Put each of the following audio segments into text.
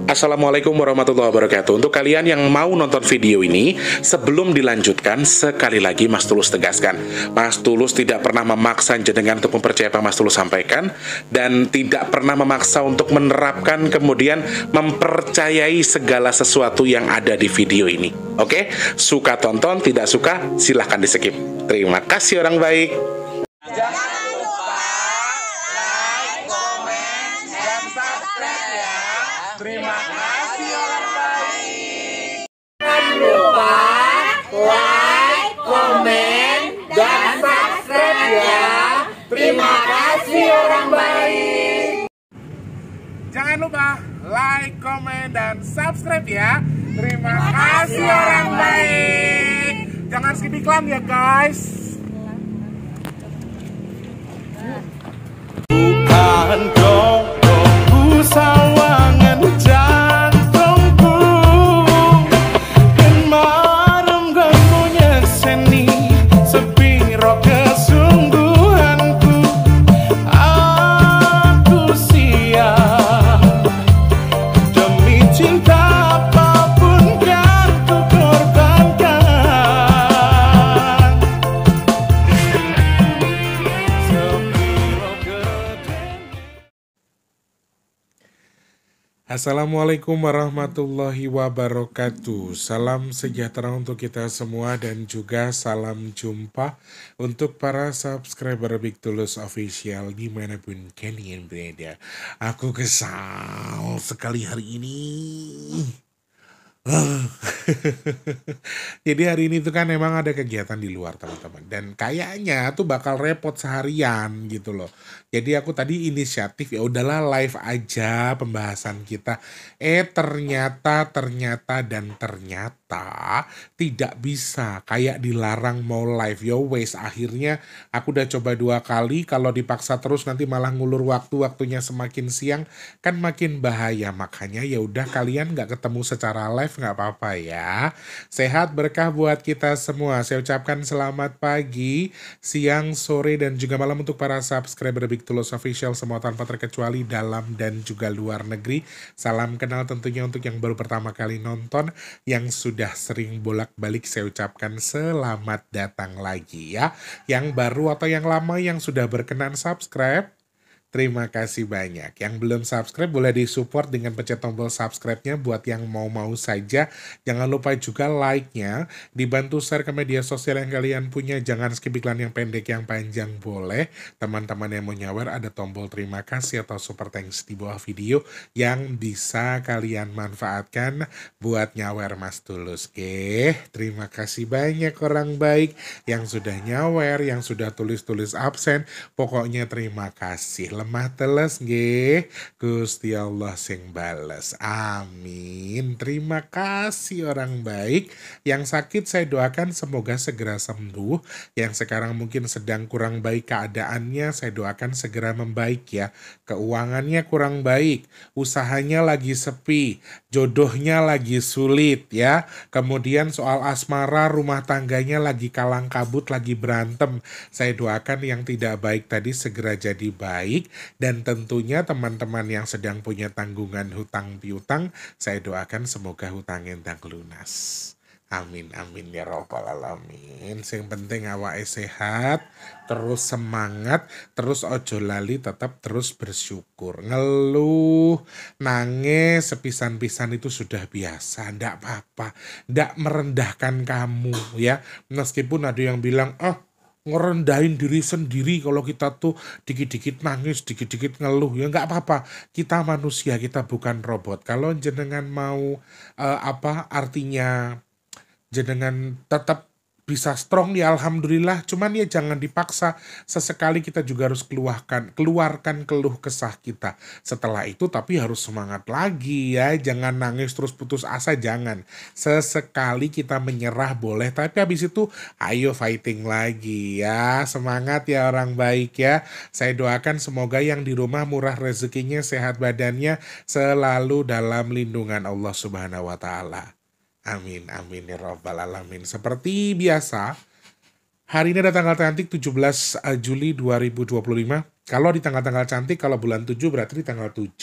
Assalamualaikum warahmatullahi wabarakatuh. Untuk kalian yang mau nonton video ini, sebelum dilanjutkan, sekali lagi Mas Tulus tegaskan, Mas Tulus tidak pernah memaksa jenengan untuk mempercayai apa Mas Tulus sampaikan, dan tidak pernah memaksa untuk menerapkan kemudian mempercayai segala sesuatu yang ada di video ini. Oke? Suka tonton, tidak suka silahkan di skip. Terima kasih orang baik. Jangan lupa like, komen, dan subscribe ya. Terima kasih orang baik. Jangan lupa like, komen, dan subscribe ya. Terima kasih orang baik. Jangan lupa like, komen, dan subscribe ya. Terima kasih orang baik. Jangan skip iklan ya guys. Bukan dongku sawangan jantungku dan marem ganggunya seni sepiro kesungguhanku. Aku siap demi cinta apapun kan ku korbankan. Sepiro Assalamualaikum warahmatullahi wabarakatuh. Salam sejahtera untuk kita semua dan juga salam jumpa untuk para subscriber Big Tulus Official dimanapun kalian berada. Aku kesal sekali hari ini. Jadi hari ini tuh kan memang ada kegiatan di luar teman-teman, dan kayaknya tuh bakal repot seharian gitu loh. Jadi aku tadi inisiatif ya udahlah live aja pembahasan kita. Ternyata tidak bisa, kayak dilarang mau live. Yo wes, akhirnya aku udah coba 2 kali. Kalau dipaksa terus nanti malah ngulur waktunya semakin siang, kan makin bahaya. Makanya ya udah, kalian nggak ketemu secara live nggak apa-apa ya. Sehat berkah buat kita semua. Saya ucapkan selamat pagi, siang, sore, dan juga malam untuk para subscriber Big Tulus Official semua tanpa terkecuali dalam dan juga luar negeri. Salam kenal tentunya untuk yang baru pertama kali nonton, yang sudah sering bolak-balik saya ucapkan selamat datang lagi ya. Yang baru atau yang lama yang sudah berkenan subscribe, terima kasih banyak. Yang belum subscribe boleh disupport dengan pencet tombol subscribe-nya buat yang mau-mau saja. Jangan lupa juga like-nya, dibantu share ke media sosial yang kalian punya. Jangan skip iklan yang pendek, yang panjang boleh. Teman-teman yang mau nyawer ada tombol terima kasih atau super thanks di bawah video yang bisa kalian manfaatkan buat nyawer Mas Tulus. Terima kasih banyak orang baik yang sudah nyawer, yang sudah tulis-tulis absen. Pokoknya terima kasih. Lemah teles nggih, Gusti Allah sing bales. Amin. Terima kasih orang baik. Yang sakit saya doakan semoga segera sembuh. Yang sekarang mungkin sedang kurang baik keadaannya, saya doakan segera membaik ya. Keuangannya kurang baik, usahanya lagi sepi, jodohnya lagi sulit ya. Kemudian soal asmara, rumah tangganya lagi kalang kabut, lagi berantem. Saya doakan yang tidak baik tadi segera jadi baik. Dan tentunya teman-teman yang sedang punya tanggungan hutang piutang, saya doakan semoga hutangnya entang lunas. Amin amin ya robbal alamin. Yang penting awake sehat, terus semangat, terus ojo lali, tetap terus bersyukur. Ngeluh, nangis sepisan-pisan itu sudah biasa, ndak apa-apa, ndak merendahkan kamu ya. Meskipun ada yang bilang, ngerendahin diri sendiri kalau kita tuh dikit-dikit nangis, dikit-dikit ngeluh, ya nggak apa-apa. Kita manusia, kita bukan robot. Kalau jenengan mau artinya jenengan tetap bisa strong ya alhamdulillah, cuman ya jangan dipaksa. Sesekali kita juga harus keluarkan keluh kesah kita. Setelah itu tapi harus semangat lagi ya, jangan nangis terus putus asa, jangan. Sesekali kita menyerah boleh, tapi habis itu ayo fighting lagi ya. Semangat ya orang baik ya. Saya doakan semoga yang di rumah murah rezekinya, sehat badannya, selalu dalam lindungan Allah Subhanahu wa taala. Amin amin ya rabbal alamin. Seperti biasa, hari ini ada tanggal cantik 17 Juli 2025. Kalau di tanggal-tanggal cantik, kalau bulan 7 berarti di tanggal 7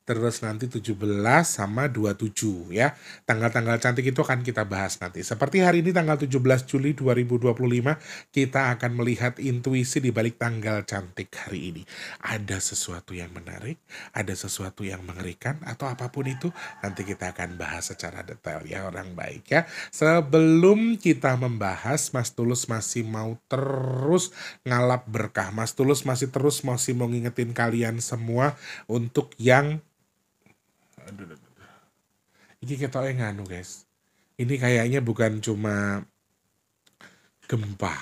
terus nanti 17 sama 27 ya. Tanggal-tanggal cantik itu akan kita bahas nanti. Seperti hari ini tanggal 17 Juli 2025, kita akan melihat intuisi di balik tanggal cantik hari ini. Ada sesuatu yang menarik, ada sesuatu yang mengerikan, atau apapun itu, nanti kita akan bahas secara detail ya orang baik ya. Sebelum kita membahas, Mas Tulus masih mau terus ngalap berkah. Mas Tulus masih mau ngingetin kalian semua untuk yang ini ketoknya nganu guys. Ini kayaknya bukan cuma gempa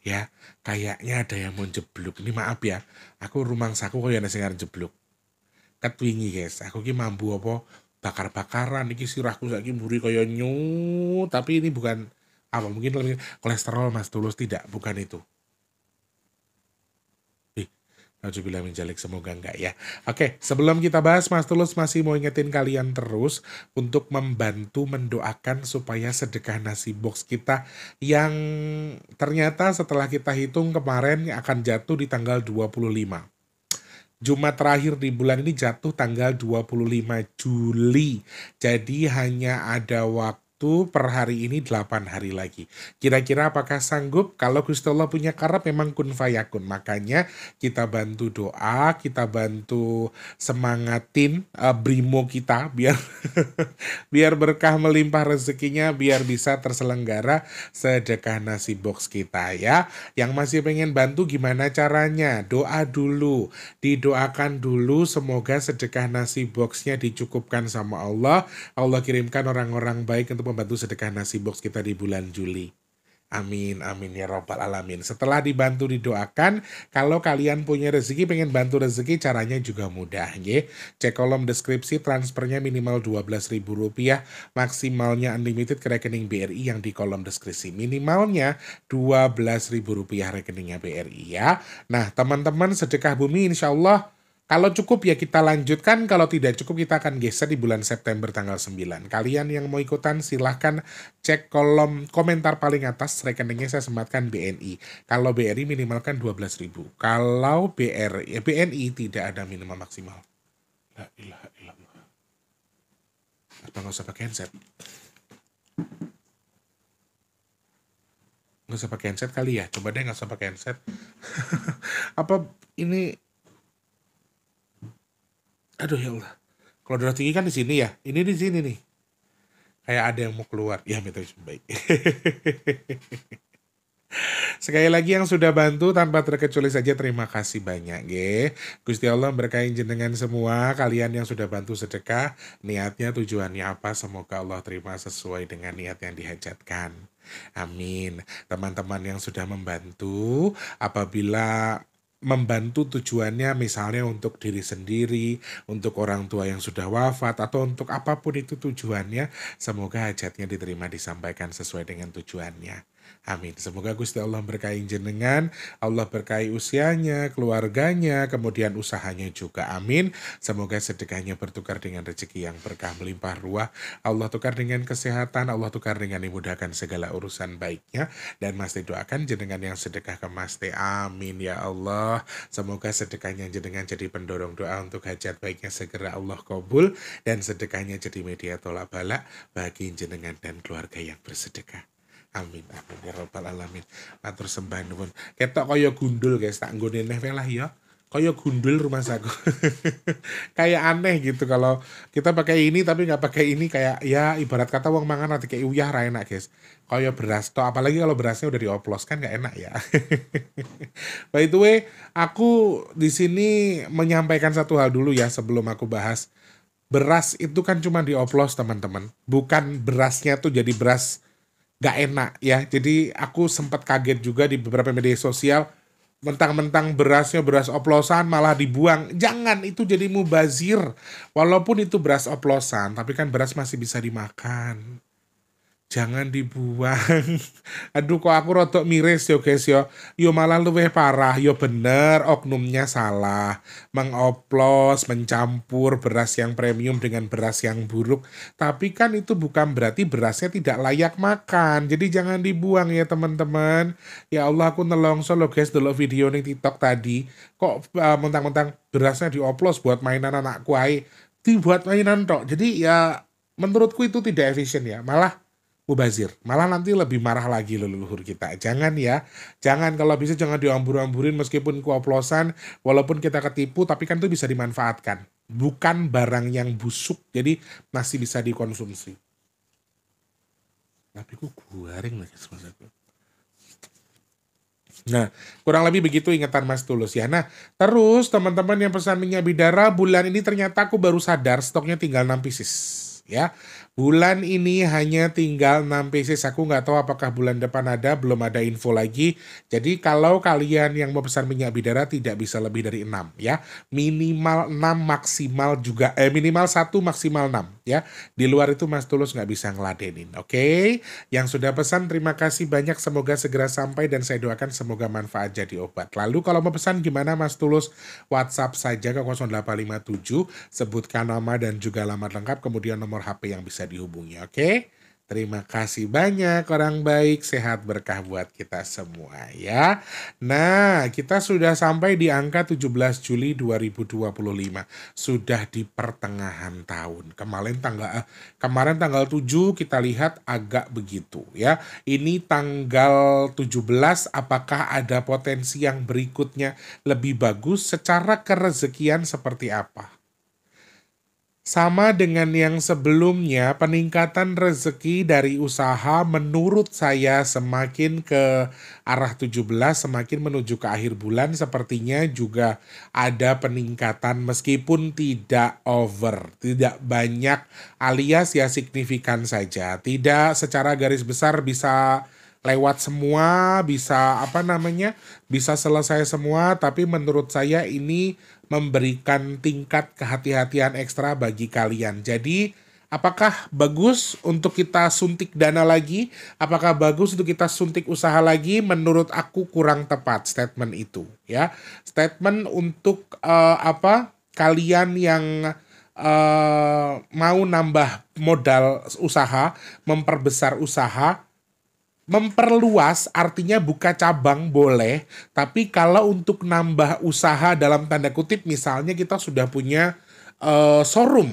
ya, kayaknya ada yang mau jeblok. Ini maaf ya, aku rumangsaku kaya ana sing arep jeblok. Ket wingi guys, aku ki mambu apa bakar-bakaran iki sirahku saiki mburi kaya nyu, tapi ini bukan apa mungkin lebih kolesterol Mas Tulus, tidak, bukan itu. Nauzubillah min dzalik, semoga enggak ya. Oke, sebelum kita bahas, Mas Tulus masih mau ingetin kalian terus untuk membantu mendoakan supaya sedekah nasi box kita yang ternyata setelah kita hitung kemarin akan jatuh di tanggal 25. Jumat terakhir di bulan ini jatuh tanggal 25 Juli. Jadi hanya ada waktu per hari ini 8 hari lagi. Kira-kira apakah sanggup? Kalau Gusti Allah punya karep memang kun fayakun. Makanya kita bantu doa, kita bantu semangatin brimo kita biar biar berkah melimpah rezekinya, biar bisa terselenggara sedekah nasi box kita ya. Yang masih pengen bantu gimana caranya? Doa dulu, didoakan dulu semoga sedekah nasi boxnya dicukupkan sama Allah. Allah kirimkan orang-orang baik untuk membantu sedekah nasi box kita di bulan Juli. Amin, amin ya robbal alamin. Setelah dibantu didoakan, kalau kalian punya rezeki, pengen bantu rezeki, caranya juga mudah. Ya. Cek kolom deskripsi, transfernya minimal Rp12.000, maksimalnya unlimited ke rekening BRI yang di kolom deskripsi. Minimalnya Rp12.000 rekeningnya BRI ya. Nah teman-teman sedekah bumi insya Allah, kalau cukup ya kita lanjutkan, kalau tidak cukup kita akan geser di bulan September tanggal 9. Kalian yang mau ikutan silahkan cek kolom komentar paling atas, rekeningnya saya sematkan BNI. Kalau BRI minimalkan 12.000. Kalau BNI tidak ada minimal maksimal. La ilaha illallah. Apa nggak usah pakai handset? Nggak usah pakai handset kali ya? Coba deh nggak usah pakai handset. Apa ini... Aduh ya Allah. Kalau darah tinggi kan di sini ya. Ini di sini nih. Kayak ada yang mau keluar. Ya betul baik. Sekali lagi yang sudah bantu tanpa terkecuali saja terima kasih banyak ge. Gusti Allah berkahi jenengan semua, kalian yang sudah bantu sedekah, niatnya tujuannya apa semoga Allah terima sesuai dengan niat yang dihajatkan. Amin. Teman-teman yang sudah membantu, apabila membantu tujuannya misalnya untuk diri sendiri, untuk orang tua yang sudah wafat, atau untuk apapun itu tujuannya, semoga hajatnya diterima disampaikan sesuai dengan tujuannya. Amin. Semoga Gusti Allah berkahi jenengan, Allah berkahi usianya, keluarganya, kemudian usahanya juga. Amin. Semoga sedekahnya bertukar dengan rezeki yang berkah melimpah ruah. Allah tukar dengan kesehatan, Allah tukar dengan dimudahkan segala urusan baiknya. Dan Mas Teh doakan jenengan yang sedekah ke Mas Teh. Amin ya Allah. Semoga sedekahnya jenengan jadi pendorong doa untuk hajat baiknya segera Allah kabul. Dan sedekahnya jadi media tolak balak bagi jenengan dan keluarga yang bersedekah. Amin, amin ya robbal alamin. Matur sembah nuwun. Ketok kaya gundul guys, tak nggone neh lah ya. Kaya gundul rumah saku. Kayak aneh gitu kalau kita pakai ini tapi nggak pakai ini, kayak ya ibarat kata wong mangan nanti kayak uyah ra enak guys. Kaya beras toh, apalagi kalau berasnya udah dioplos kan nggak enak ya. By the way, aku di sini menyampaikan satu hal dulu ya sebelum aku bahas. Beras itu kan cuma dioplos teman-teman. Bukan berasnya tuh jadi beras gak enak ya. Jadi aku sempat kaget juga di beberapa media sosial, mentang-mentang berasnya beras oplosan malah dibuang. Jangan, itu jadi mubazir. Walaupun itu beras oplosan, tapi kan beras masih bisa dimakan. Jangan dibuang. Aduh kok aku rodok miris yo guys yo. Yo malah luwih parah. Yo bener oknumnya salah. Mengoplos, mencampur beras yang premium dengan beras yang buruk. Tapi kan itu bukan berarti berasnya tidak layak makan. Jadi jangan dibuang ya teman-teman. Ya Allah aku nelongso lo guys dulu video nih TikTok tadi. Kok mentang-mentang berasnya dioplos buat mainan anakku ae. Dibuat mainan tok. Jadi ya menurutku itu tidak efisien ya. Malah mubazir, malah nanti lebih marah lagi leluhur kita. Jangan ya, jangan, kalau bisa jangan diambur-amburin meskipun keoplosan, walaupun kita ketipu, tapi kan itu bisa dimanfaatkan. Bukan barang yang busuk, jadi masih bisa dikonsumsi. Tapi ku garing lagi maksudku. Nah, kurang lebih begitu ingatan Mas Tulus ya. Nah, terus teman-teman yang pesan minyak bidara, bulan ini ternyata aku baru sadar stoknya tinggal 6 pieces. Ya, bulan ini hanya tinggal 6 pieces. Aku nggak tahu apakah bulan depan ada, belum ada info lagi. Jadi kalau kalian yang mau pesan minyak bidara tidak bisa lebih dari 6 ya. Minimal 6 maksimal juga, minimal 1 maksimal 6 ya. Di luar itu Mas Tulus nggak bisa ngeladenin. Oke? Yang sudah pesan terima kasih banyak, semoga segera sampai dan saya doakan semoga manfaat jadi obat. Lalu kalau mau pesan gimana Mas Tulus? WhatsApp saja ke 0857, sebutkan nama dan juga alamat lengkap, kemudian nomor HP yang bisa dihubungi, oke? Terima kasih banyak orang baik, sehat berkah buat kita semua ya. Nah, kita sudah sampai di angka 17 Juli 2025. Sudah di pertengahan tahun. Kemarin tanggal 7 kita lihat agak begitu ya. Ini tanggal 17, apakah ada potensi yang berikutnya lebih bagus secara kerezekian seperti apa? Sama dengan yang sebelumnya, peningkatan rezeki dari usaha menurut saya semakin ke arah 17, semakin menuju ke akhir bulan sepertinya juga ada peningkatan meskipun tidak over, tidak banyak alias ya signifikan saja. Tidak secara garis besar bisa lewat semua, bisa bisa selesai semua, tapi menurut saya ini memberikan tingkat kehati-hatian ekstra bagi kalian. Jadi, apakah bagus untuk kita suntik dana lagi? Apakah bagus untuk kita suntik usaha lagi? Menurut aku kurang tepat statement itu, ya. Statement untuk kalian yang mau nambah modal usaha, memperbesar usaha, memperluas artinya buka cabang boleh, tapi kalau untuk nambah usaha dalam tanda kutip misalnya kita sudah punya showroom,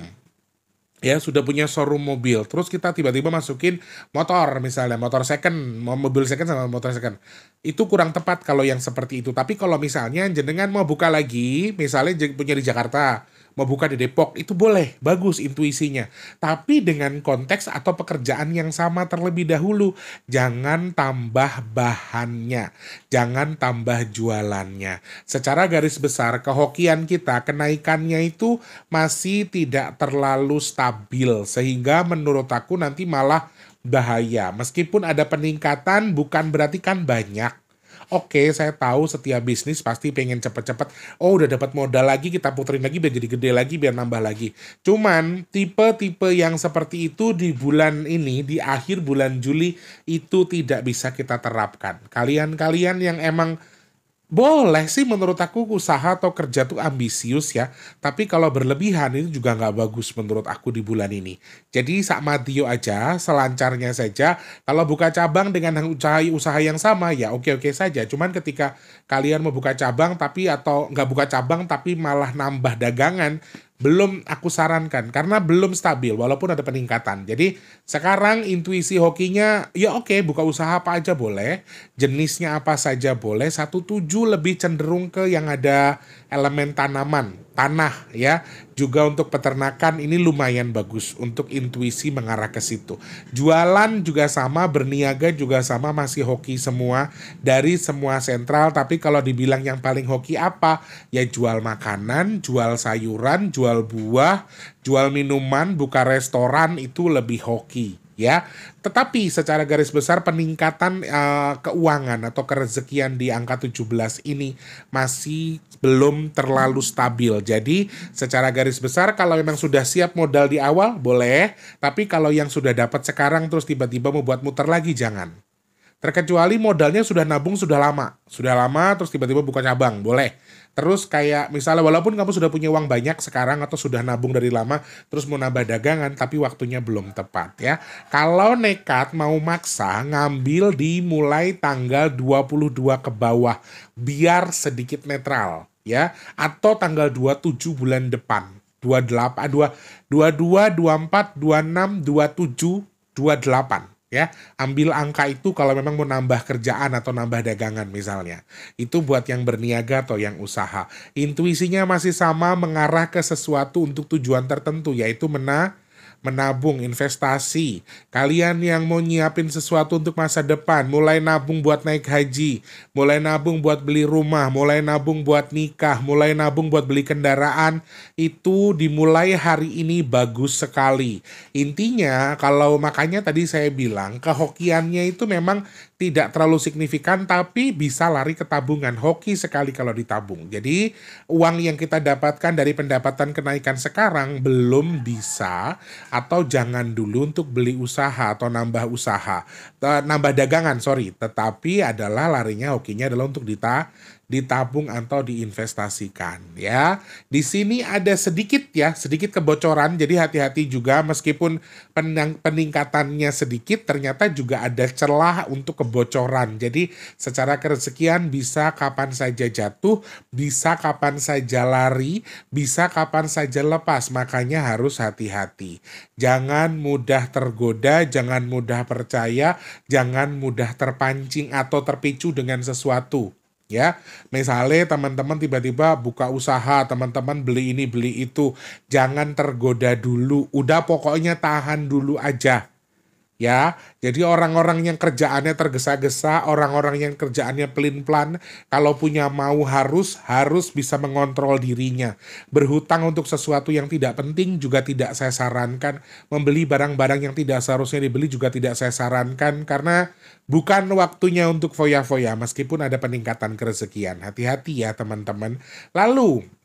ya sudah punya showroom mobil, terus kita tiba-tiba masukin motor misalnya, motor second, mobil second sama motor second, itu kurang tepat kalau yang seperti itu. Tapi kalau misalnya jenengan mau buka lagi, misalnya punya di Jakarta, mau buka di Depok, itu boleh, bagus intuisinya. Tapi dengan konteks atau pekerjaan yang sama terlebih dahulu. Jangan tambah bahannya, jangan tambah jualannya. Secara garis besar, kehokian kita, kenaikannya itu masih tidak terlalu stabil. Sehingga menurut aku nanti malah bahaya. Meskipun ada peningkatan, bukan berarti kan banyak. Oke, saya tahu setiap bisnis pasti pengen cepet-cepet. Oh, udah dapat modal lagi, kita puterin lagi biar jadi gede lagi, biar nambah lagi. Cuman tipe-tipe yang seperti itu di bulan ini, di akhir bulan Juli, itu tidak bisa kita terapkan. Kalian-kalian yang emang boleh sih menurut aku usaha atau kerja tuh ambisius ya. Tapi kalau berlebihan itu juga nggak bagus menurut aku di bulan ini. Jadi sak madio aja, selancarnya saja. Kalau buka cabang dengan usaha yang sama ya oke-oke saja. Cuman ketika kalian mau buka cabang atau nggak buka cabang tapi malah nambah dagangan, belum aku sarankan karena belum stabil walaupun ada peningkatan. Jadi sekarang intuisi hokinya ya oke, buka usaha apa aja boleh, jenisnya apa saja boleh. 17 lebih cenderung ke yang ada elemen tanaman, tanah ya. Juga untuk peternakan ini lumayan bagus untuk intuisi mengarah ke situ. Jualan juga sama, berniaga juga sama, masih hoki semua dari semua sentral. Tapi kalau dibilang yang paling hoki apa? Ya jual makanan, jual sayuran, jual buah, jual minuman, buka restoran itu lebih hoki ya. Tetapi secara garis besar peningkatan keuangan atau kerezekian di angka 17 ini masih belum terlalu stabil. Jadi secara garis besar kalau memang sudah siap modal di awal boleh, tapi kalau yang sudah dapat sekarang terus tiba-tiba mau buat muter lagi jangan. Terkecuali modalnya sudah nabung sudah lama terus tiba-tiba buka cabang, boleh. Terus kayak misalnya walaupun kamu sudah punya uang banyak sekarang atau sudah nabung dari lama, terus mau nambah dagangan tapi waktunya belum tepat ya. Kalau nekat mau maksa, ngambil dimulai tanggal 22 ke bawah, biar sedikit netral ya. Atau tanggal 27 bulan depan, 28, 22, 24, 26, 27, 28. Ya, ambil angka itu kalau memang mau nambah kerjaan atau nambah dagangan misalnya. Itu buat yang berniaga atau yang usaha. Intuisinya masih sama, mengarah ke sesuatu untuk tujuan tertentu, yaitu menabung, investasi. Kalian yang mau nyiapin sesuatu untuk masa depan, mulai nabung buat naik haji, mulai nabung buat beli rumah, mulai nabung buat nikah, mulai nabung buat beli kendaraan, itu dimulai hari ini bagus sekali. Intinya kalau makanya tadi saya bilang kehokiannya itu memang tidak terlalu signifikan tapi bisa lari ke tabungan. Hoki sekali kalau ditabung. Jadi uang yang kita dapatkan dari pendapatan kenaikan sekarang belum bisa atau jangan dulu untuk beli usaha atau nambah dagangan, tetapi adalah larinya hokinya adalah untuk ditabung atau diinvestasikan ya. Di sini ada sedikit kebocoran, jadi hati-hati juga meskipun peningkatannya sedikit ternyata juga ada celah untuk kebocoran. Jadi secara kerezekian bisa kapan saja jatuh, bisa kapan saja lari, bisa kapan saja lepas, makanya harus hati-hati. Jangan mudah tergoda, jangan mudah percaya, jangan mudah terpancing atau terpicu dengan sesuatu. Ya, misalnya teman-teman tiba-tiba buka usaha, teman-teman beli ini beli itu, jangan tergoda dulu, udah pokoknya tahan dulu aja. Ya, jadi orang-orang yang kerjaannya tergesa-gesa, orang-orang yang kerjaannya pelin-pelan, kalau punya mau harus bisa mengontrol dirinya. Berhutang untuk sesuatu yang tidak penting juga tidak saya sarankan. Membeli barang-barang yang tidak seharusnya dibeli juga tidak saya sarankan, karena bukan waktunya untuk foya-foya meskipun ada peningkatan kerezekian. Hati-hati ya teman-teman. Lalu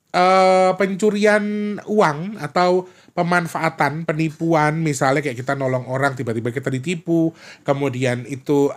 pencurian uang atau pemanfaatan, penipuan, misalnya kayak kita nolong orang tiba-tiba kita ditipu, kemudian itu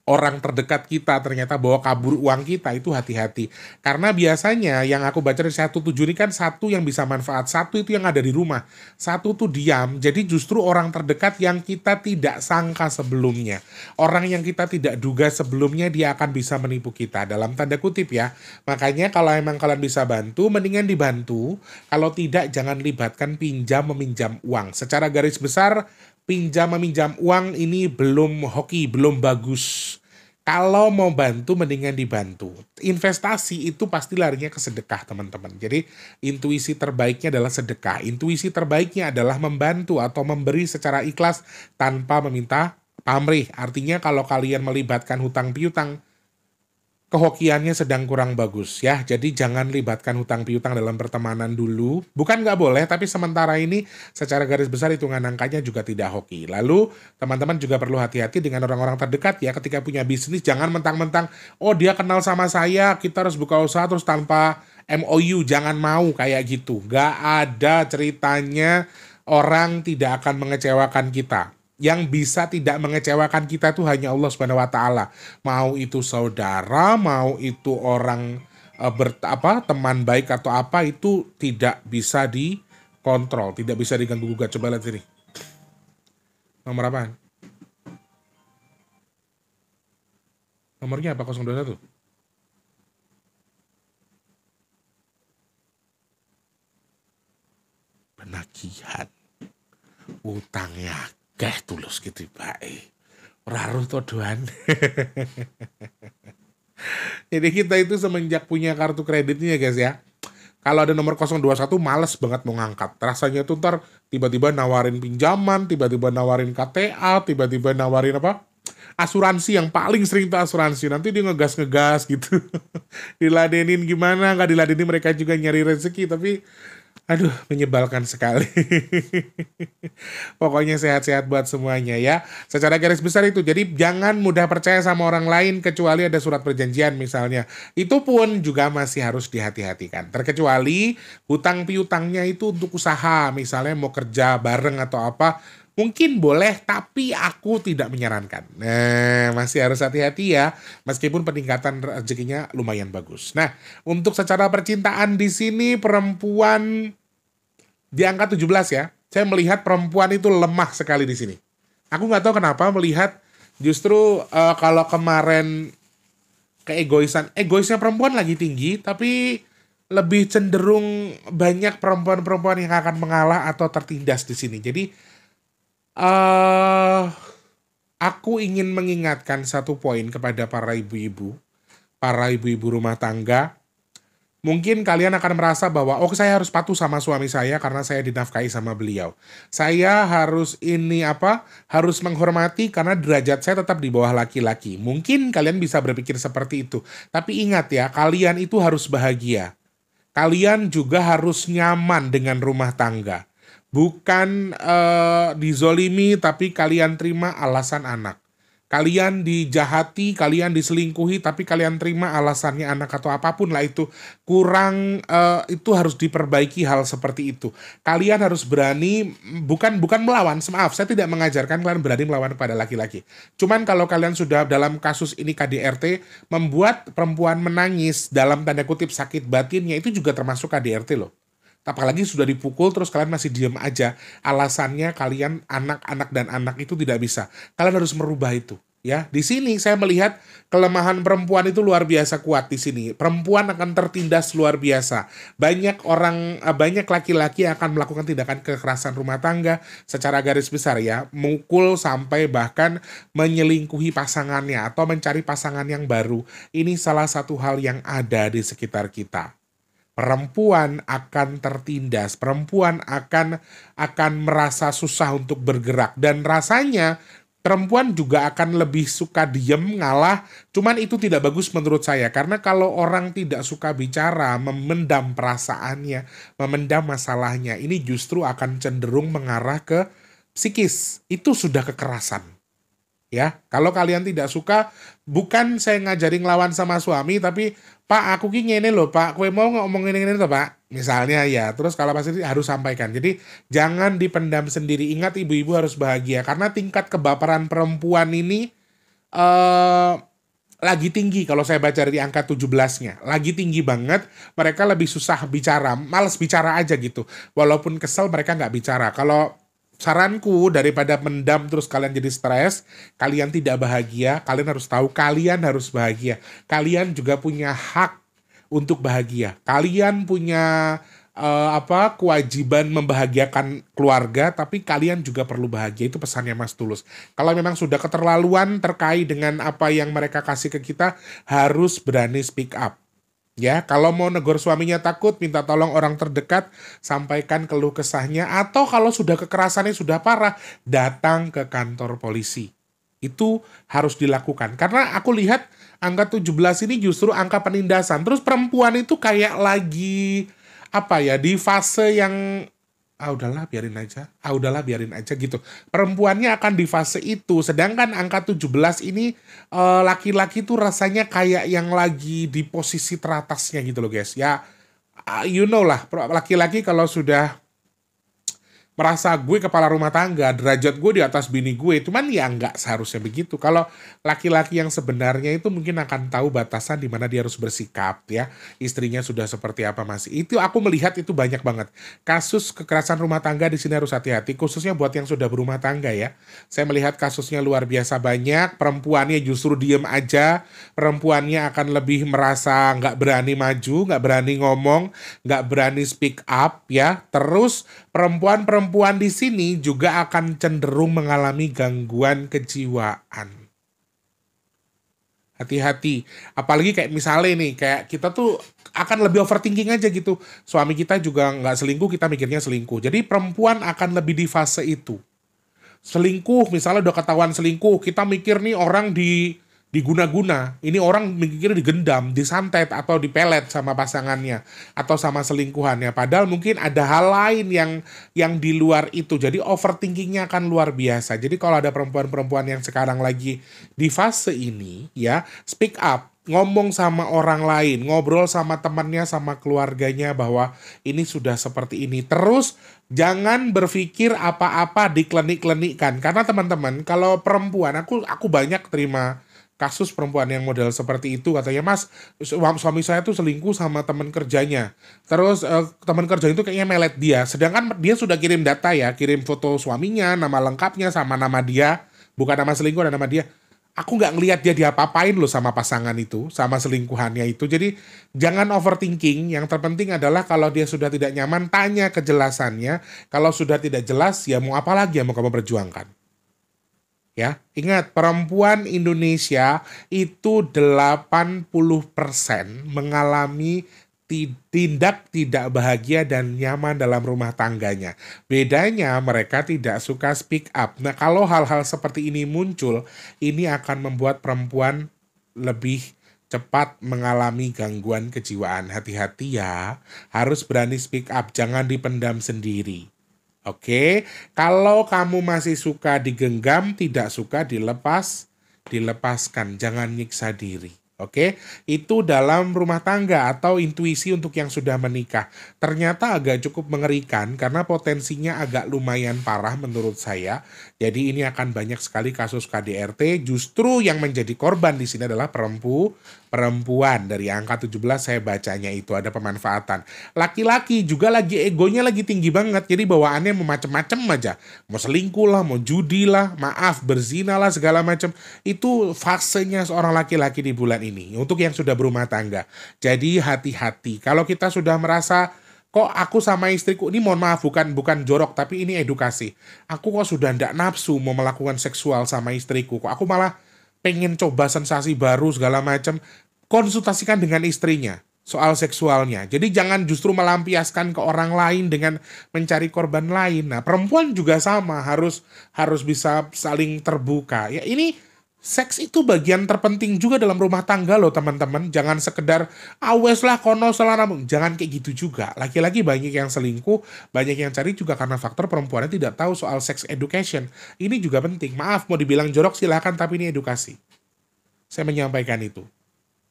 orang terdekat kita ternyata bawa kabur uang kita, itu hati-hati. Karena biasanya yang aku baca dari 17 ini kan satu yang bisa manfaat, satu itu yang ada di rumah, satu tuh diam. Jadi justru orang terdekat yang kita tidak sangka sebelumnya, orang yang kita tidak duga sebelumnya dia akan bisa menipu kita, dalam tanda kutip ya. Makanya kalau emang kalian bisa bantu, mendingan dibantu. Kalau tidak jangan libatkan pinjam meminjam uang. Secara garis besar pinjam meminjam uang ini belum hoki, belum bagus. Kalau mau bantu mendingan dibantu. Investasi itu pasti larinya ke sedekah teman-teman. Jadi intuisi terbaiknya adalah sedekah. Intuisi terbaiknya adalah membantu atau memberi secara ikhlas tanpa meminta pamrih. Artinya kalau kalian melibatkan hutang piutang, kehokiannya sedang kurang bagus ya. Jadi jangan libatkan hutang piutang dalam pertemanan dulu. Bukan nggak boleh, tapi sementara ini secara garis besar hitungan angkanya juga tidak hoki. Lalu teman-teman juga perlu hati-hati dengan orang-orang terdekat ya. Ketika punya bisnis jangan mentang-mentang oh dia kenal sama saya, kita harus buka usaha terus tanpa MOU. Jangan mau kayak gitu. Nggak ada ceritanya orang tidak akan mengecewakan kita. Yang bisa tidak mengecewakan kita itu hanya Allah Subhanahu wa taala. Mau itu saudara, mau itu orang teman baik atau apa, itu tidak bisa dikontrol, tidak bisa diganggu gugat. Coba lihat sini. Nomor apaan? Nomornya apa? 021. Penagihan utangnya tulus gitu bae. Raruh todoan. Jadi kita itu semenjak punya kartu kreditnya guys ya, kalau ada nomor 021 males banget mau ngangkat. Rasanya tuh ntar tiba-tiba nawarin pinjaman, tiba-tiba nawarin KTA, tiba-tiba nawarin asuransi. Yang paling sering tuh asuransi. Nanti dia ngegas-ngegas gitu. Diladenin gimana, nggak diladenin mereka juga nyari rezeki. Tapi Aduh, menyebalkan sekali. Pokoknya sehat-sehat buat semuanya ya. Secara garis besar itu, jadi jangan mudah percaya sama orang lain kecuali ada surat perjanjian misalnya. Itu pun juga masih harus dihati-hatikan. Terkecuali hutang piutangnya itu untuk usaha, misalnya mau kerja bareng atau apa, mungkin boleh, tapi aku tidak menyarankan. Nah, masih harus hati-hati ya, meskipun peningkatan rezekinya lumayan bagus. Nah, untuk secara percintaan di sini perempuan di angka 17 ya. Saya melihat perempuan itu lemah sekali di sini. Aku nggak tahu kenapa melihat justru kalau kemarin egoisnya perempuan lagi tinggi, tapi lebih cenderung banyak perempuan-perempuan yang akan mengalah atau tertindas di sini. Jadi eh aku ingin mengingatkan satu poin kepada para ibu-ibu rumah tangga. Mungkin kalian akan merasa bahwa, oh saya harus patuh sama suami saya karena saya dinafkahi sama beliau. Saya harus harus menghormati karena derajat saya tetap di bawah laki-laki. Mungkin kalian bisa berpikir seperti itu. Tapi ingat ya, kalian itu harus bahagia. Kalian juga harus nyaman dengan rumah tangga. Bukan dizolimi tapi kalian terima alasan anak. Kalian dijahati, kalian diselingkuhi, tapi kalian terima alasannya anak atau apapun lah itu. Itu harus diperbaiki hal seperti itu. Kalian harus berani, bukan melawan, maaf, saya tidak mengajarkan kalian berani melawan kepada laki-laki. Cuman kalau kalian sudah dalam kasus ini KDRT, membuat perempuan menangis dalam tanda kutip sakit batinnya, itu juga termasuk KDRT loh. Apalagi sudah dipukul terus kalian masih diem aja. Alasannya kalian anak-anak dan anak itu tidak bisa. Kalian harus merubah itu. Ya, di sini saya melihat kelemahan perempuan itu luar biasa kuat di sini. Perempuan akan tertindas luar biasa. Banyak laki-laki yang akan melakukan tindakan kekerasan rumah tangga secara garis besar ya, mukul sampai bahkan menyelingkuhi pasangannya atau mencari pasangan yang baru. Ini salah satu hal yang ada di sekitar kita. Perempuan akan tertindas, perempuan akan merasa susah untuk bergerak, dan rasanya perempuan juga akan lebih suka diem, ngalah. Cuman itu tidak bagus menurut saya, karena kalau orang tidak suka bicara, memendam perasaannya, memendam masalahnya, ini justru akan cenderung mengarah ke psikis. Itu sudah kekerasan. Ya, kalau kalian tidak suka, bukan saya ngajarin ngelawan sama suami, tapi Pak, aku ki ngene loh, Pak, kowe mau ngomongin ini tuh, Pak. Misalnya ya, terus kalau pasti harus sampaikan. Jadi jangan dipendam sendiri. Ingat, ibu-ibu harus bahagia karena tingkat kebaperan perempuan ini lagi tinggi. Kalau saya baca dari angka 17-nya, lagi tinggi banget. Mereka lebih susah bicara, males bicara aja gitu. Walaupun kesel mereka nggak bicara. Kalau saranku, daripada mendam terus kalian jadi stres, kalian tidak bahagia, kalian harus tahu kalian harus bahagia. Kalian juga punya hak untuk bahagia. Kalian punya kewajiban membahagiakan keluarga, tapi kalian juga perlu bahagia. Itu pesannya Mas Tulus. Kalau memang sudah keterlaluan terkait dengan apa yang mereka kasih ke kita, harus berani speak up. Ya, kalau mau negor suaminya takut, minta tolong orang terdekat, sampaikan keluh kesahnya, atau kalau sudah kekerasannya sudah parah, datang ke kantor polisi. Itu harus dilakukan. Karena aku lihat angka 17 ini justru angka penindasan. Terus perempuan itu kayak lagi di fase yang udahlah biarin aja gitu. Perempuannya akan di fase itu, sedangkan angka 17 ini laki-laki tuh rasanya kayak yang lagi di posisi teratasnya gitu loh guys. Ya, you know lah, laki-laki kalau sudah merasa gue kepala rumah tangga, derajat gue di atas bini gue, cuman ya nggak seharusnya begitu. Kalau laki-laki yang sebenarnya itu mungkin akan tahu batasan di mana dia harus bersikap ya. Istrinya sudah seperti apa masih. Itu aku melihat itu banyak banget. Kasus kekerasan rumah tangga di sini harus hati-hati, khususnya buat yang sudah berumah tangga ya. Saya melihat kasusnya luar biasa banyak, perempuannya justru diem aja, perempuannya akan lebih merasa nggak berani maju, nggak berani ngomong, nggak berani speak up ya. Terus perempuan di sini juga akan cenderung mengalami gangguan kejiwaan. Hati-hati. Apalagi kayak misalnya nih, kayak kita tuh akan lebih overthinking aja gitu. Suami kita juga nggak selingkuh, kita mikirnya selingkuh. Jadi perempuan akan lebih di fase itu. Selingkuh, misalnya udah ketahuan selingkuh, kita mikir nih orang di diguna-guna. Ini orang mikir digendam, disantet atau dipelet sama pasangannya atau sama selingkuhannya. Padahal mungkin ada hal lain yang di luar itu. Jadi overthinkingnya akan luar biasa. Jadi kalau ada perempuan-perempuan yang sekarang lagi di fase ini, ya speak up. Ngomong sama orang lain, ngobrol sama temannya, sama keluarganya bahwa ini sudah seperti ini. Terus jangan berpikir apa-apa diklenik-klenikkan. Karena teman-teman, kalau perempuan, aku banyak terima kasus perempuan yang model seperti itu. Katanya, Mas, suami saya tuh selingkuh sama teman kerjanya. Terus teman kerja itu kayaknya melet dia. Sedangkan dia sudah kirim data ya, kirim foto suaminya, nama lengkapnya sama nama dia. Bukan nama selingkuh dan nama dia. Aku nggak ngelihat dia diapa-apain loh sama pasangan itu, sama selingkuhannya itu. Jadi jangan overthinking. Yang terpenting adalah kalau dia sudah tidak nyaman, tanya kejelasannya. Kalau sudah tidak jelas, ya mau apa lagi yang mau kamu perjuangkan. Ya, ingat perempuan Indonesia itu 80% mengalami tindak tidak bahagia dan nyaman dalam rumah tangganya. Bedanya mereka tidak suka speak up. Nah, kalau hal-hal seperti ini muncul, ini akan membuat perempuan lebih cepat mengalami gangguan kejiwaan. Hati-hati ya, harus berani speak up, jangan dipendam sendiri. Oke, kalau kamu masih suka digenggam, tidak suka dilepaskan, jangan nyiksa diri. Oke, itu dalam rumah tangga atau intuisi untuk yang sudah menikah. Ternyata agak cukup mengerikan karena potensinya agak lumayan parah menurut saya. Jadi ini akan banyak sekali kasus KDRT. Justru yang menjadi korban di sini adalah perempuan. Dari angka 17 saya bacanya itu ada pemanfaatan. Laki-laki juga lagi egonya lagi tinggi banget. Jadi bawaannya mau macem-macem aja. Mau selingkuh lah, mau judi lah, maaf, berzina lah, segala macam. Itu fasenya seorang laki-laki di bulan ini untuk yang sudah berumah tangga. Jadi hati-hati. Kalau kita sudah merasa kok aku sama istriku ini, mohon maaf, bukan jorok, tapi ini edukasi. Aku kok sudah ndak nafsu mau melakukan seksual sama istriku, kok aku malah pengen coba sensasi baru segala macam. Konsultasikan dengan istrinya soal seksualnya. Jadi jangan justru melampiaskan ke orang lain dengan mencari korban lain. Nah, perempuan juga sama, harus bisa saling terbuka. Ya, ini seks itu bagian terpenting juga dalam rumah tangga loh teman-teman. Jangan sekedar awes lah kono selana. Jangan kayak gitu juga. Laki-laki banyak yang selingkuh, banyak yang cari juga karena faktor perempuannya tidak tahu soal sex education. Ini juga penting. Maaf mau dibilang jorok silahkan, tapi ini edukasi. Saya menyampaikan itu.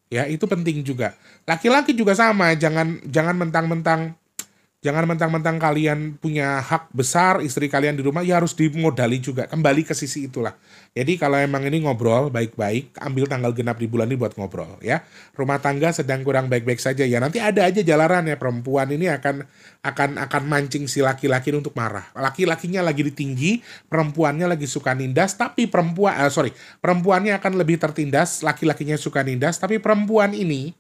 Ya, itu penting juga. Laki-laki juga sama, jangan mentang-mentang kalian punya hak besar, istri kalian di rumah, ya harus dimodali juga. Kembali ke sisi itulah. Jadi kalau emang ini ngobrol baik-baik, ambil tanggal genap di bulan ini buat ngobrol ya. Rumah tangga sedang kurang baik-baik saja ya. Nanti ada aja jalanan ya, perempuan ini akan mancing si laki-laki untuk marah. Laki-lakinya lagi tinggi, perempuannya lagi suka nindas, tapi perempuannya akan lebih tertindas, laki-lakinya suka nindas, tapi perempuan ini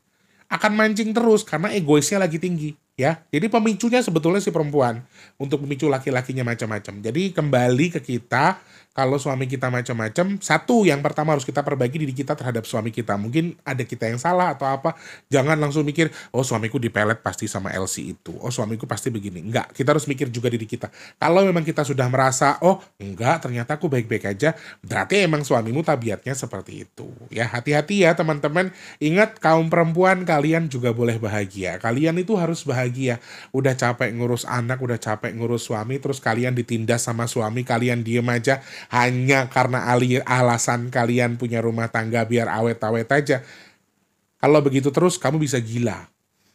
akan mancing terus karena egoisnya lagi tinggi. Ya, jadi pemicunya sebetulnya si perempuan untuk memicu laki-lakinya macam-macam. Jadi kembali ke kita, kalau suami kita macam-macam, satu yang pertama harus kita perbaiki diri kita terhadap suami kita. Mungkin ada kita yang salah atau apa, jangan langsung mikir, oh suamiku dipelet pasti sama LC itu, oh suamiku pasti begini. Enggak, kita harus mikir juga diri kita. Kalau memang kita sudah merasa, oh enggak, ternyata aku baik-baik aja, berarti emang suamimu tabiatnya seperti itu. Ya, hati-hati ya teman-teman. Ingat, kaum perempuan, kalian juga boleh bahagia. Kalian itu harus bahagia. Udah capek ngurus anak, udah capek ngurus suami, terus kalian ditindas sama suami, kalian diem aja hanya karena alasan kalian punya rumah tangga biar awet-awet aja. Kalau begitu terus kamu bisa gila.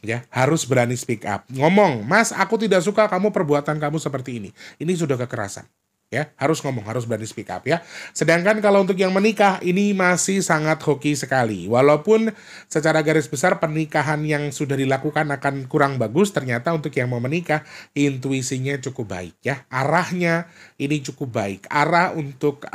Ya, harus berani speak up. Ngomong, Mas, aku tidak suka perbuatan kamu seperti ini. Ini sudah kekerasan. Ya, harus ngomong, harus berani speak up ya. Sedangkan kalau untuk yang menikah, ini masih sangat hoki sekali. Walaupun secara garis besar pernikahan yang sudah dilakukan akan kurang bagus, ternyata untuk yang mau menikah, intuisinya cukup baik ya. Arahnya ini cukup baik. Arah untuk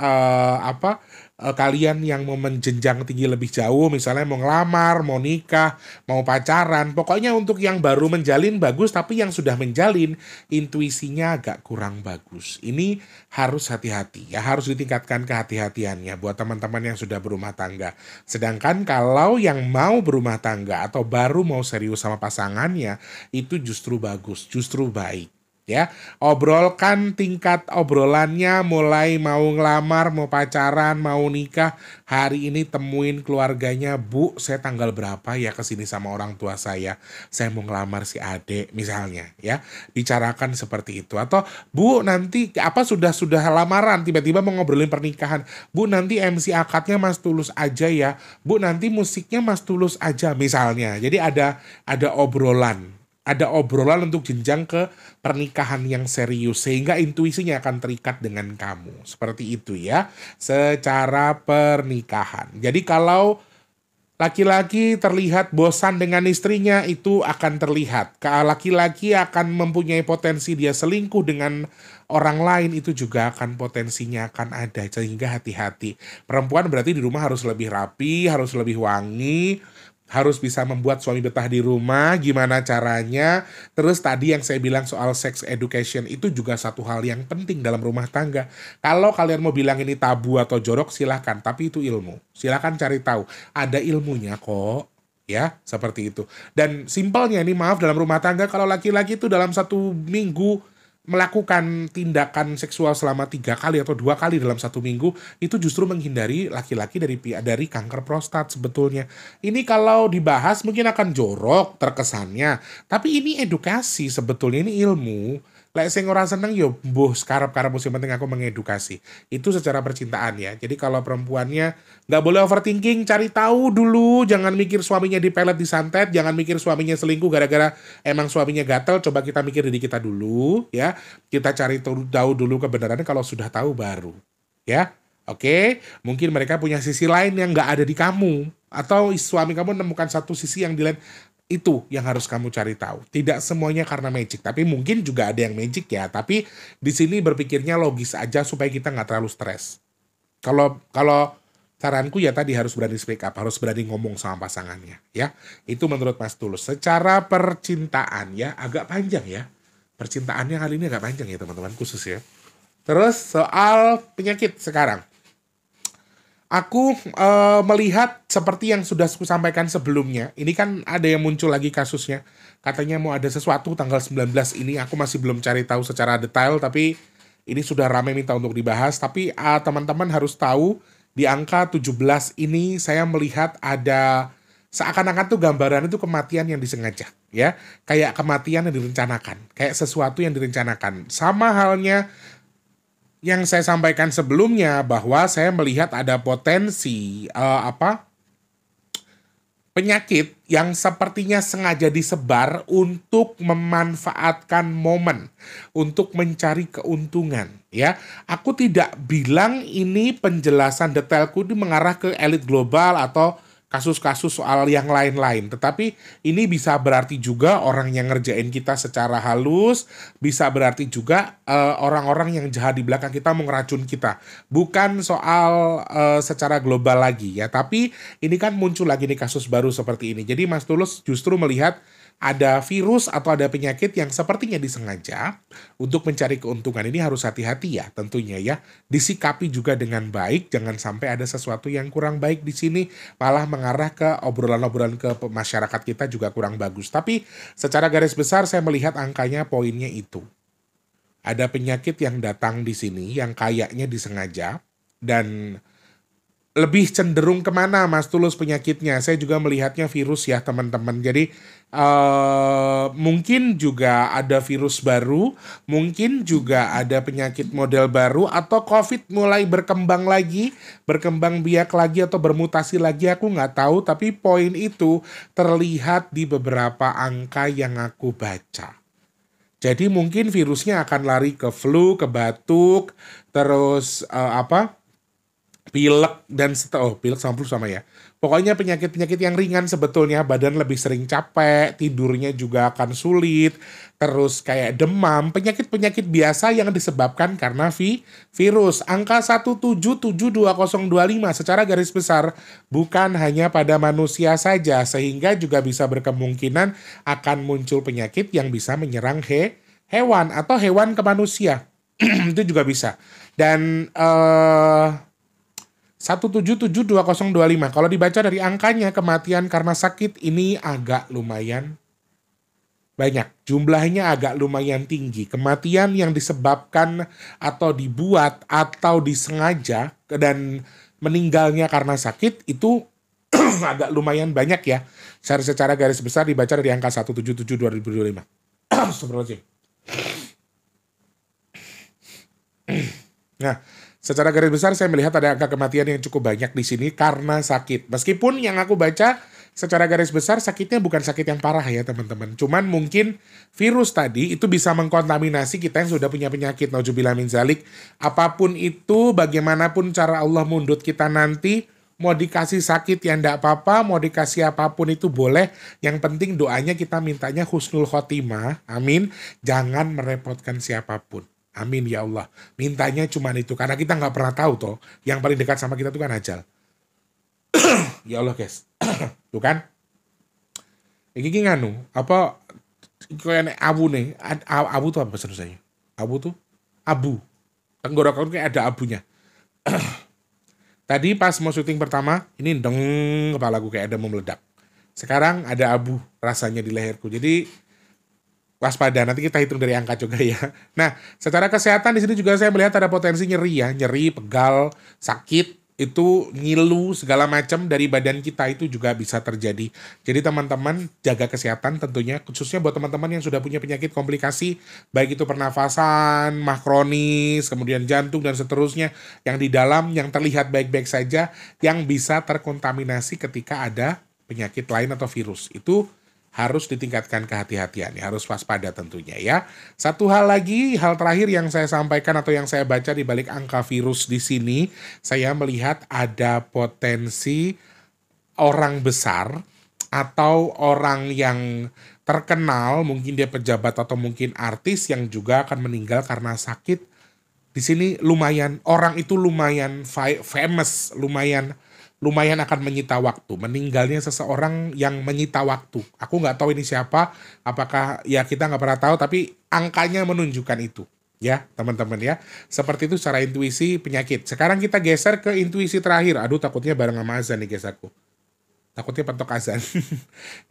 kalian yang mau menjenjang tinggi lebih jauh, misalnya mau ngelamar, mau nikah, mau pacaran, pokoknya untuk yang baru menjalin bagus, tapi yang sudah menjalin intuisinya agak kurang bagus. Ini harus hati-hati ya, harus ditingkatkan kehati-hatiannya buat teman-teman yang sudah berumah tangga. Sedangkan kalau yang mau berumah tangga atau baru mau serius sama pasangannya, itu justru bagus, justru baik. Ya, obrolkan tingkat obrolannya mulai mau ngelamar, mau pacaran, mau nikah. Hari ini temuin keluarganya, Bu, saya tanggal berapa ya kesini sama orang tua saya. Saya mau ngelamar si Ade misalnya, ya. Bicarakan seperti itu. Atau Bu, nanti apa sudah lamaran tiba-tiba mau ngobrolin pernikahan. Bu, nanti MC akadnya Mas Tulus aja ya. Bu, nanti musiknya Mas Tulus aja misalnya. Jadi ada obrolan. Ada obrolan untuk jenjang ke pernikahan yang serius sehingga intuisinya akan terikat dengan kamu. Seperti itu ya, secara pernikahan. Jadi kalau laki-laki terlihat bosan dengan istrinya itu akan terlihat. Laki-laki akan mempunyai potensi dia selingkuh dengan orang lain itu juga akan potensinya akan ada sehingga hati-hati. Perempuan berarti di rumah harus lebih rapi, harus lebih wangi, harus bisa membuat suami betah di rumah, gimana caranya. Terus tadi yang saya bilang soal sex education itu juga satu hal yang penting dalam rumah tangga. Kalau kalian mau bilang ini tabu atau jorok silahkan, tapi itu ilmu. Silahkan cari tahu, ada ilmunya kok. Ya, seperti itu. Dan simpelnya nih, maaf, dalam rumah tangga kalau laki-laki itu dalam 1 minggu melakukan tindakan seksual selama 3 kali atau 2 kali dalam 1 minggu itu justru menghindari laki-laki dari kanker prostat sebetulnya. Ini kalau dibahas mungkin akan jorok terkesannya, tapi ini edukasi sebetulnya, ini ilmu. Lek sing ora seneng yo mbuh sekarap-karep musim penting aku mengedukasi. Itu secara percintaan ya. Jadi kalau perempuannya nggak boleh overthinking, cari tahu dulu, jangan mikir suaminya dipelet disantet, jangan mikir suaminya selingkuh gara-gara emang suaminya gatel, coba kita mikir diri kita dulu ya. Kita cari tahu dulu kebenarannya, kalau sudah tahu baru ya. Oke, mungkin mereka punya sisi lain yang nggak ada di kamu, atau suami kamu menemukan satu sisi yang di lain. Itu yang harus kamu cari tahu. Tidak semuanya karena magic, tapi mungkin juga ada yang magic ya. Tapi di sini berpikirnya logis aja supaya kita nggak terlalu stres. Kalau saranku ya tadi harus berani speak up, harus berani ngomong sama pasangannya ya. Itu menurut Mas Tulus. Secara percintaan ya agak panjang ya. Percintaannya kali ini agak panjang ya teman-teman, khusus ya. Terus soal penyakit sekarang. Aku melihat seperti yang sudah aku sampaikan sebelumnya. Ini kan ada yang muncul lagi kasusnya. Katanya mau ada sesuatu tanggal 19 ini. Aku masih belum cari tahu secara detail. Tapi ini sudah ramai minta untuk dibahas. Tapi teman-teman harus tahu di angka 17 ini saya melihat ada seakan-akan tuh gambaran itu kematian yang disengaja. Ya, kayak kematian yang direncanakan. Kayak sesuatu yang direncanakan. Sama halnya yang saya sampaikan sebelumnya bahwa saya melihat ada potensi penyakit yang sepertinya sengaja disebar untuk memanfaatkan momen, untuk mencari keuntungan ya. Aku tidak bilang ini penjelasan detailku ini mengarah ke elit global atau kasus-kasus soal yang lain-lain. Tetapi ini bisa berarti juga orang yang ngerjain kita secara halus, bisa berarti juga orang-orang yang jahat di belakang kita mau ngeracun kita. Bukan soal secara global lagi ya, tapi ini kan muncul lagi nih kasus baru seperti ini. Jadi Mas Tulus justru melihat ada virus atau ada penyakit yang sepertinya disengaja untuk mencari keuntungan. Ini harus hati-hati ya tentunya ya. Disikapi juga dengan baik, jangan sampai ada sesuatu yang kurang baik di sini malah mengarah ke obrolan-obrolan ke masyarakat kita juga kurang bagus. Tapi secara garis besar saya melihat angkanya poinnya itu. Ada penyakit yang datang di sini yang kayaknya disengaja dan lebih cenderung kemana Mas Tulus penyakitnya? Saya juga melihatnya virus ya teman-teman. Jadi mungkin juga ada virus baru, mungkin juga ada penyakit model baru, atau COVID mulai berkembang lagi, berkembang biak lagi atau bermutasi lagi, aku nggak tahu. Tapi poin itu terlihat di beberapa angka yang aku baca. Jadi mungkin virusnya akan lari ke flu, ke batuk, terus pilek dan pilek sama flu sama ya. Pokoknya penyakit-penyakit yang ringan sebetulnya, badan lebih sering capek, tidurnya juga akan sulit, terus kayak demam, penyakit-penyakit biasa yang disebabkan karena virus. Angka 1772025 secara garis besar bukan hanya pada manusia saja, sehingga juga bisa berkemungkinan akan muncul penyakit yang bisa menyerang hewan atau hewan ke manusia. Itu juga bisa. Dan 1772025. Kalau dibaca dari angkanya, kematian karena sakit ini agak lumayan banyak. Jumlahnya agak lumayan tinggi. Kematian yang disebabkan atau dibuat atau disengaja dan meninggalnya karena sakit itu agak lumayan banyak ya. Secara garis besar dibaca dari angka 177 2025. Astagfirullahaladzim. Nah, secara garis besar saya melihat ada angka kematian yang cukup banyak di sini karena sakit. Meskipun yang aku baca secara garis besar sakitnya bukan sakit yang parah ya teman-teman. Cuman mungkin virus tadi itu bisa mengkontaminasi kita yang sudah punya penyakit. Nauzubillah min zalik. Apapun itu, bagaimanapun cara Allah mundut kita nanti, mau dikasih sakit ya enggak apa-apa, mau dikasih apapun itu boleh. Yang penting doanya kita mintanya husnul khotimah. Amin. Jangan merepotkan siapapun. Amin ya Allah. Mintanya cuma itu. Karena kita nggak pernah tahu toh. Yang paling dekat sama kita itu kan ajal. Ya Allah guys. Tuh kan. Ini nganu. Apa. Kayak abu nih. Abu tuh apa bahasa Indonesianya? Abu tuh. Abu. Tenggorokan kayak ada abunya. Tadi pas mau syuting pertama. Ini deng. Kepalaku kayak ada mau meledak. Sekarang ada abu rasanya di leherku. Jadi waspada, nanti kita hitung dari angka juga ya. Nah, secara kesehatan di sini juga saya melihat ada potensi nyeri ya, nyeri, pegal, sakit, itu ngilu segala macam dari badan kita itu juga bisa terjadi. Jadi teman-teman jaga kesehatan tentunya, khususnya buat teman-teman yang sudah punya penyakit komplikasi, baik itu pernafasan, mah kronis, kemudian jantung dan seterusnya, yang di dalam yang terlihat baik-baik saja, yang bisa terkontaminasi ketika ada penyakit lain atau virus. Itu harus ditingkatkan kehati-hatian, ya, harus waspada tentunya ya. Satu hal lagi, hal terakhir yang saya sampaikan atau yang saya baca di balik angka virus di sini, saya melihat ada potensi orang besar atau orang yang terkenal, mungkin dia pejabat atau mungkin artis yang juga akan meninggal karena sakit. Di sini lumayan, orang itu lumayan famous, lumayan akan menyita waktu. Meninggalnya seseorang yang menyita waktu. Aku nggak tahu ini siapa, apakah ya kita nggak pernah tahu, tapi angkanya menunjukkan itu. Ya teman-teman ya. Seperti itu secara intuisi penyakit. Sekarang kita geser ke intuisi terakhir. Aduh takutnya bareng sama azan nih guys aku. Takutnya pentok azan.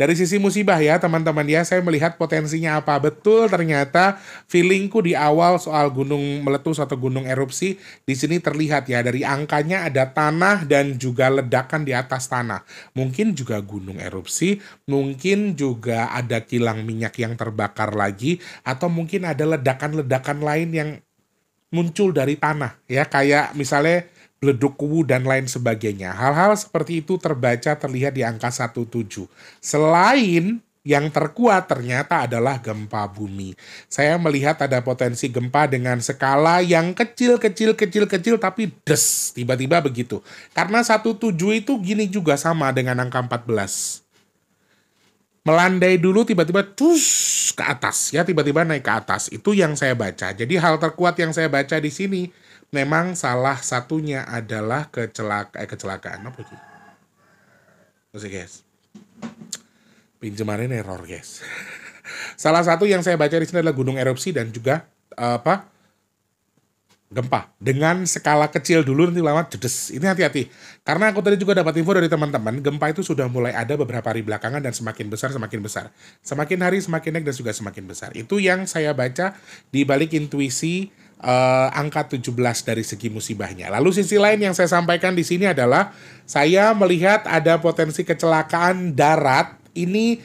Dari sisi musibah ya teman-teman ya, saya melihat potensinya apa. Betul ternyata feelingku di awal soal gunung meletus atau gunung erupsi, di sini terlihat ya dari angkanya ada tanah dan juga ledakan di atas tanah. Mungkin juga gunung erupsi, mungkin juga ada kilang minyak yang terbakar lagi, atau mungkin ada ledakan-ledakan lain yang muncul dari tanah ya, kayak misalnya beleduk kubu dan lain sebagainya. Hal-hal seperti itu terlihat di angka 17. Selain yang terkuat ternyata adalah gempa bumi. Saya melihat ada potensi gempa dengan skala yang kecil tapi des, tiba-tiba begitu. Karena 17 itu gini juga sama dengan angka 14. Melandai dulu tiba-tiba tus ke atas ya, tiba-tiba naik ke atas. Itu yang saya baca. Jadi hal terkuat yang saya baca di sini memang salah satunya adalah kecelakaan apa sih? Masih guys. Pinjaman error guys. Salah satu yang saya baca di sini adalah gunung erupsi dan juga gempa dengan skala kecil dulu, nanti lama jedes. Ini hati-hati. Karena aku tadi juga dapat info dari teman-teman, gempa itu sudah mulai ada beberapa hari belakangan dan semakin besar. Semakin hari semakin naik dan juga semakin besar. Itu yang saya baca di balik intuisi angka 17 dari segi musibahnya. Lalu sisi lain yang saya sampaikan di sini adalah saya melihat ada potensi kecelakaan darat. Ini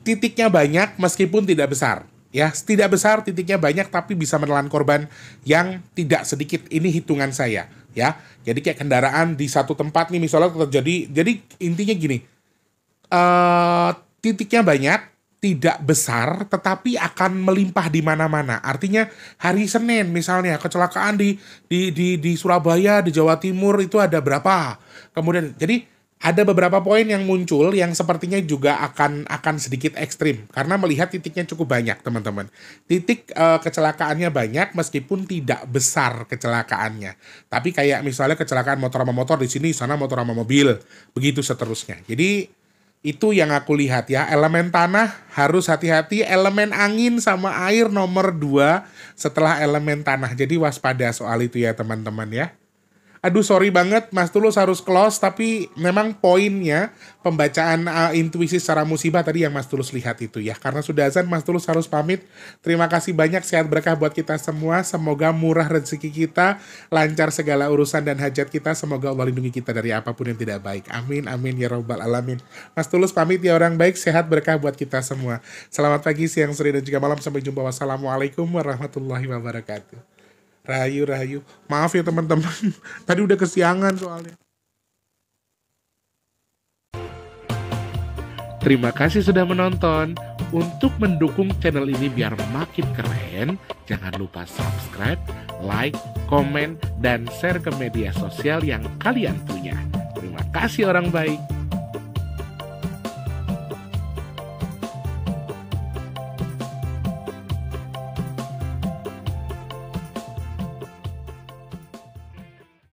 titiknya banyak meskipun tidak besar. Ya, tidak besar, titiknya banyak tapi bisa menelan korban yang tidak sedikit. Ini hitungan saya, ya. Jadi kayak kendaraan di satu tempat nih misalnya terjadi. Jadi intinya gini. Titiknya banyak, tidak besar, tetapi akan melimpah di mana-mana. Artinya hari Senin misalnya kecelakaan di Surabaya, di Jawa Timur itu ada berapa. Kemudian jadi ada beberapa poin yang muncul yang sepertinya juga akan sedikit ekstrim karena melihat titiknya cukup banyak teman-teman. Titik kecelakaannya banyak meskipun tidak besar kecelakaannya. Tapi kayak misalnya kecelakaan motor sama motor di sini, sana motor sama mobil, begitu seterusnya. Jadi itu yang aku lihat ya, elemen tanah harus hati-hati, elemen angin sama air nomor 2 setelah elemen tanah. Jadi waspada soal itu ya teman-teman ya. Aduh sorry banget Mas Tulus harus close, tapi memang poinnya pembacaan intuisi secara musibah tadi yang Mas Tulus lihat itu ya. Karena sudah azan Mas Tulus harus pamit. Terima kasih banyak, sehat berkah buat kita semua. Semoga murah rezeki kita, lancar segala urusan dan hajat kita. Semoga Allah lindungi kita dari apapun yang tidak baik. Amin, amin ya robbal alamin. Mas Tulus pamit ya orang baik, sehat berkah buat kita semua. Selamat pagi, siang, sore, dan juga malam. Sampai jumpa. Wassalamualaikum warahmatullahi wabarakatuh. Rahayu, rahayu. Maaf ya teman-teman. Tadi udah kesiangan soalnya. Terima kasih sudah menonton. Untuk mendukung channel ini biar makin keren, jangan lupa subscribe, like, komen, dan share ke media sosial yang kalian punya. Terima kasih orang baik.